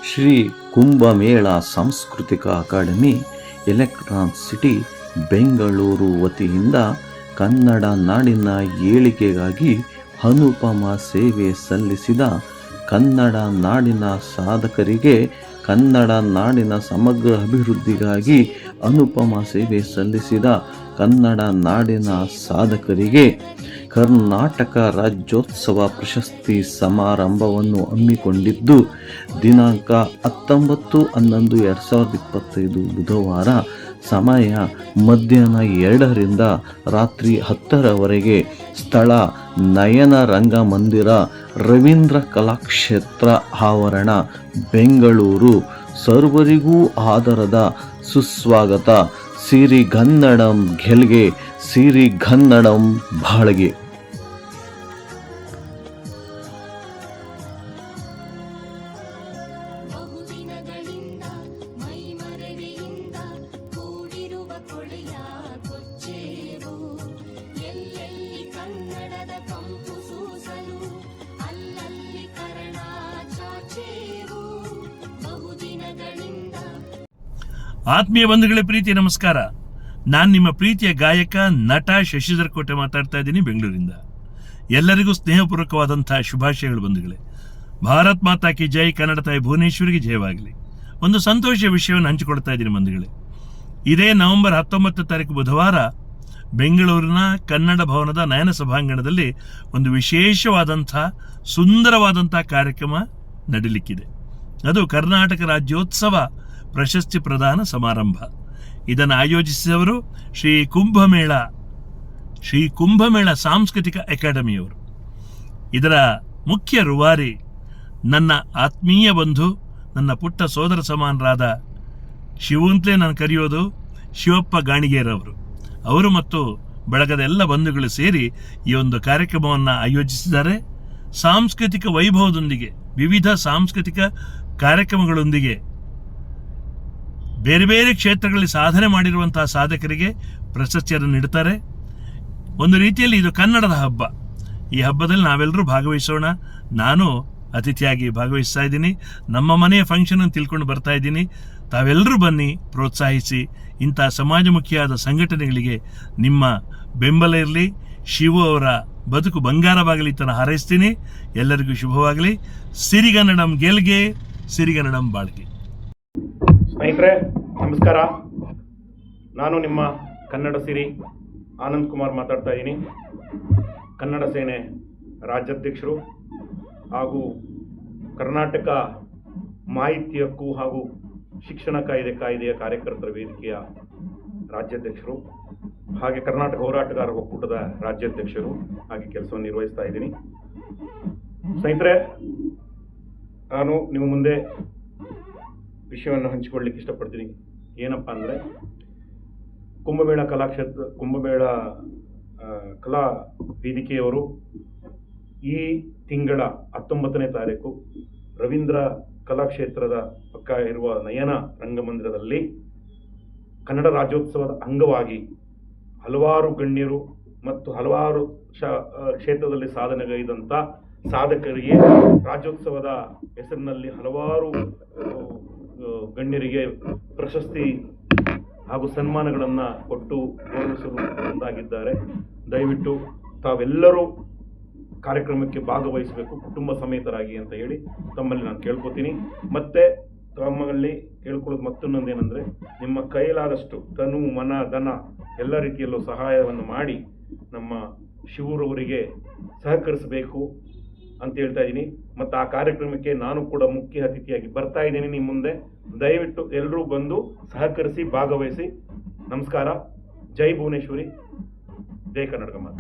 ಶ್ರೀ ಕುಂಭಮೇಳ ಸಾಂಸ್ಕೃತಿಕ academy electron city Bengaluru ವತಿಯಿಂದ ಕನ್ನಡ ನಾಡಿನ ಏಳಿಗೆಗಾಗಿ ಅನುಪಮ ಸೇವೆ ಸಲ್ಲಿಸಿದ ಕನ್ನಡ ನಾಡಿನ ಸಾಧಕರಿಗೆ, ಕನ್ನಡ ನಾಡಿನ ಸಮಗ್ರ ಅಭಿವೃದ್ಧಿಗಾಗಿ ಅನುಪಮ ಸೇವೆ ಸಲ್ಲಿಸಿದ ಕನ್ನಡ ನಾಡಿನ ಸಾಧಕರಿಗೆ ಕರ್ನಾಟಕ ರಾಜ್ಯೋತ್ಸವ ಪ್ರಶಸ್ತಿ ಸಮಾರಂಭವನ್ನು ಹಮ್ಮಿಕೊಂಡಿದ್ದು ದಿನಾಂಕ 19/11/2025 ಬುಧವಾರ ಸಮಯ ಮಧ್ಯಾಹ್ನ 2ರಿಂದ ರಾತ್ರಿ 10ರವರೆಗೆ. ಸ್ಥಳ ನಯನ ರಂಗಮಂದಿರ, ರವೀಂದ್ರ ಕಲಾಕ್ಷೇತ್ರ ಆವರಣ, ಬೆಂಗಳೂರು. ಸರ್ವರಿಗೂ ಆದರದ ಸುಸ್ವಾಗತ. ಸಿರಿಗನ್ನಡಂ ಗೆಲ್ಗೆ, ಸಿರಿಗನ್ನಡಂ ಬಾಳ್ಗೆ. ಆತ್ಮೀಯ ಬಂಧುಗಳೇ, ಪ್ರೀತಿ ನಮಸ್ಕಾರ. ನಾನು ನಿಮ್ಮ ಪ್ರೀತಿಯ ಗಾಯಕ ನಟ ಶಶಿಧರ್ ಕೋಟೆ ಮಾತಾಡ್ತಾ ಇದ್ದೀನಿ ಬೆಂಗಳೂರಿಂದ. ಎಲ್ಲರಿಗೂ ಸ್ನೇಹಪೂರ್ವಕವಾದಂಥ ಶುಭಾಶಯಗಳು ಬಂಧುಗಳೇ. ಭಾರತ್ ಮಾತಾ ಕಿ ಜೈ, ಕನ್ನಡ ತಾಯಿ ಭುವನೇಶ್ವರಿಗೆ ಜಯವಾಗಲಿ. ಒಂದು ಸಂತೋಷ ವಿಷಯವನ್ನು ಹಂಚಿಕೊಳ್ತಾ ಇದ್ದೀನಿ ಬಂಧುಗಳೇ. ಇದೇ ನವೆಂಬರ್ 19 ಬುಧವಾರ ಬೆಂಗಳೂರಿನ ಕನ್ನಡ ಭವನದ ನಯನ ಸಭಾಂಗಣದಲ್ಲಿ ಒಂದು ವಿಶೇಷವಾದಂಥ ಸುಂದರವಾದಂಥ ಕಾರ್ಯಕ್ರಮ ನಡೀಲಿಕ್ಕಿದೆ. ಅದು ಕರ್ನಾಟಕ ರಾಜ್ಯೋತ್ಸವ ಪ್ರಶಸ್ತಿ ಪ್ರದಾನ ಸಮಾರಂಭ. ಇದನ್ನು ಆಯೋಜಿಸಿದವರು ಶ್ರೀ ಕುಂಭಮೇಳ ಸಾಂಸ್ಕೃತಿಕ ಅಕಾಡೆಮಿಯವರು. ಇದರ ಮುಖ್ಯ ರೂವಾರಿ ನನ್ನ ಆತ್ಮೀಯ ಬಂಧು, ನನ್ನ ಪುಟ್ಟ ಸೋದರ ಸಮಾನರಾದ ಶಿವಂತಲೇ ನಾನು ಕರೆಯೋದು ಶಿವಪ್ಪ ಗಾಣಿಗೇರವರು. ಅವರು ಮತ್ತು ಬಳಗದ ಎಲ್ಲ ಬಂಧುಗಳು ಸೇರಿ ಈ ಒಂದು ಕಾರ್ಯಕ್ರಮವನ್ನು ಆಯೋಜಿಸಿದ್ದಾರೆ. ಸಾಂಸ್ಕೃತಿಕ ವೈಭವದೊಂದಿಗೆ, ವಿವಿಧ ಸಾಂಸ್ಕೃತಿಕ ಕಾರ್ಯಕ್ರಮಗಳೊಂದಿಗೆ ಬೇರೆ ಬೇರೆ ಕ್ಷೇತ್ರಗಳಲ್ಲಿ ಸಾಧನೆ ಮಾಡಿರುವಂತಹ ಸಾಧಕರಿಗೆ ಪ್ರಶಸ್ತಿಯನ್ನು ನೀಡುತ್ತಾರೆ. ಒಂದು ರೀತಿಯಲ್ಲಿ ಇದು ಕನ್ನಡದ ಹಬ್ಬ. ಈ ಹಬ್ಬದಲ್ಲಿ ನಾವೆಲ್ಲರೂ ಭಾಗವಹಿಸೋಣ. ನಾನು ಅತಿಥಿಯಾಗಿ ಭಾಗವಹಿಸ್ತಾ ಇದ್ದೀನಿ. ನಮ್ಮ ಮನೆಯ ಫಂಕ್ಷನ್ ಅಂತ ತಿಳ್ಕೊಂಡು ಬರ್ತಾ ಇದ್ದೀನಿ. ತಾವೆಲ್ಲರೂ ಬನ್ನಿ, ಪ್ರೋತ್ಸಾಹಿಸಿ. ಇಂಥ ಸಮಾಜಮುಖಿಯಾದ ಸಂಘಟನೆಗಳಿಗೆ ನಿಮ್ಮ ಬೆಂಬಲ ಇರಲಿ. ಶಿವು ಅವರ ಬದುಕು ಬಂಗಾರವಾಗಲಿ ಅಂತ ಹಾರೈಸ್ತೀನಿ. ಎಲ್ಲರಿಗೂ ಶುಭವಾಗಲಿ. ಸಿರಿಗನ್ನಡಂ ಗೆಲ್ಗೆ, ಸಿರಿಗನ್ನಡಂ ಬಾಳ್ಗೆ. ಸ್ನೇಹಿತರೆ ನಮಸ್ಕಾರ. ನಾನು ನಿಮ್ಮ ಕನ್ನಡ ಸಿರಿ ಆನಂದ್ ಕುಮಾರ್ ಮಾತಾಡ್ತಾ ಇದ್ದೀನಿ. ಕನ್ನಡ ಸೇನೆ ರಾಜ್ಯಾಧ್ಯಕ್ಷರು ಹಾಗೂ ಕರ್ನಾಟಕ ಮಾಹಿತಿ ಹಕ್ಕು ಹಾಗೂ ಶಿಕ್ಷಣ ಕಾಯ್ದೆಯ ಕಾರ್ಯಕರ್ತರ ವೇದಿಕೆಯ ರಾಜ್ಯಾಧ್ಯಕ್ಷರು, ಹಾಗೆ ಕರ್ನಾಟಕ ಹೋರಾಟಗಾರರ ಒಕ್ಕೂಟದ ರಾಜ್ಯಾಧ್ಯಕ್ಷರು ಹಾಗೆ ಕೆಲಸವನ್ನು ನಿರ್ವಹಿಸ್ತಾ ಇದ್ದೀನಿ. ಸ್ನೇಹಿತರೆ, ನಾನು ನಿಮ್ಮ ಮುಂದೆ ವಿಷಯವನ್ನು ಹಂಚಿಕೊಳ್ಳಿಕ್ಕೆ ಇಷ್ಟಪಡ್ತೀನಿ. ಏನಪ್ಪ ಅಂದರೆ, ಕುಂಭಮೇಳ ಕಲಾ ವೇದಿಕೆಯವರು ಈ ತಿಂಗಳ 19ನೇ ತಾರೀಕು ರವೀಂದ್ರ ಕಲಾಕ್ಷೇತ್ರದ ಪಕ್ಕ ಇರುವ ನಯನ ರಂಗಮಂದಿರದಲ್ಲಿ ಕನ್ನಡ ರಾಜ್ಯೋತ್ಸವದ ಅಂಗವಾಗಿ ಹಲವಾರು ಗಣ್ಯರು ಮತ್ತು ಹಲವಾರು ಕ್ಷೇತ್ರದಲ್ಲಿ ಸಾಧನೆಗೈದಂಥ ಸಾಧಕರಿಗೆ ರಾಜ್ಯೋತ್ಸವದ ಹೆಸರಿನಲ್ಲಿ ಹಲವಾರು ಗಣ್ಯರಿಗೆ ಪ್ರಶಸ್ತಿ ಹಾಗೂ ಸನ್ಮಾನಗಳನ್ನು ಕೊಟ್ಟು ಗೌರವಿಸಲು ಮುಂದಾಗಿದ್ದಾರೆ. ದಯವಿಟ್ಟು ತಾವೆಲ್ಲರೂ ಕಾರ್ಯಕ್ರಮಕ್ಕೆ ಭಾಗವಹಿಸಬೇಕು, ಕುಟುಂಬ ಸಮೇತರಾಗಿ ಅಂತ ಹೇಳಿ ತಮ್ಮಲ್ಲಿ ನಾನು ಕೇಳ್ಕೊತೀನಿ. ಮತ್ತೆ ತಮ್ಮಲ್ಲಿ ಕೇಳ್ಕೊಳ್ಳೋದು ಮತ್ತೊಂದೇನೆಂದರೆ, ನಿಮ್ಮ ಕೈಲಾದಷ್ಟು ತನು ಮನ ಧನ ಎಲ್ಲ ರೀತಿಯಲ್ಲೂ ಸಹಾಯವನ್ನು ಮಾಡಿ ನಮ್ಮ ಶಿವರವರಿಗೆ ಸಹಕರಿಸಬೇಕು ಅಂತ ಹೇಳ್ತಾ ಇದ್ದೀನಿ. ಮತ್ತು ಆ ಕಾರ್ಯಕ್ರಮಕ್ಕೆ ನಾನು ಕೂಡ ಮುಖ್ಯ ಅತಿಥಿಯಾಗಿ ಬರ್ತಾ ಇದ್ದೀನಿ ನಿಮ್ಮ ಮುಂದೆ. ದಯವಿಟ್ಟು ಎಲ್ಲರೂ ಬಂದು ಸಹಕರಿಸಿ, ಭಾಗವಹಿಸಿ. ನಮಸ್ಕಾರ. ಜೈ ಭುವನೇಶ್ವರಿ, ಜೈ ಕನ್ನಡ ಮಾತೆ.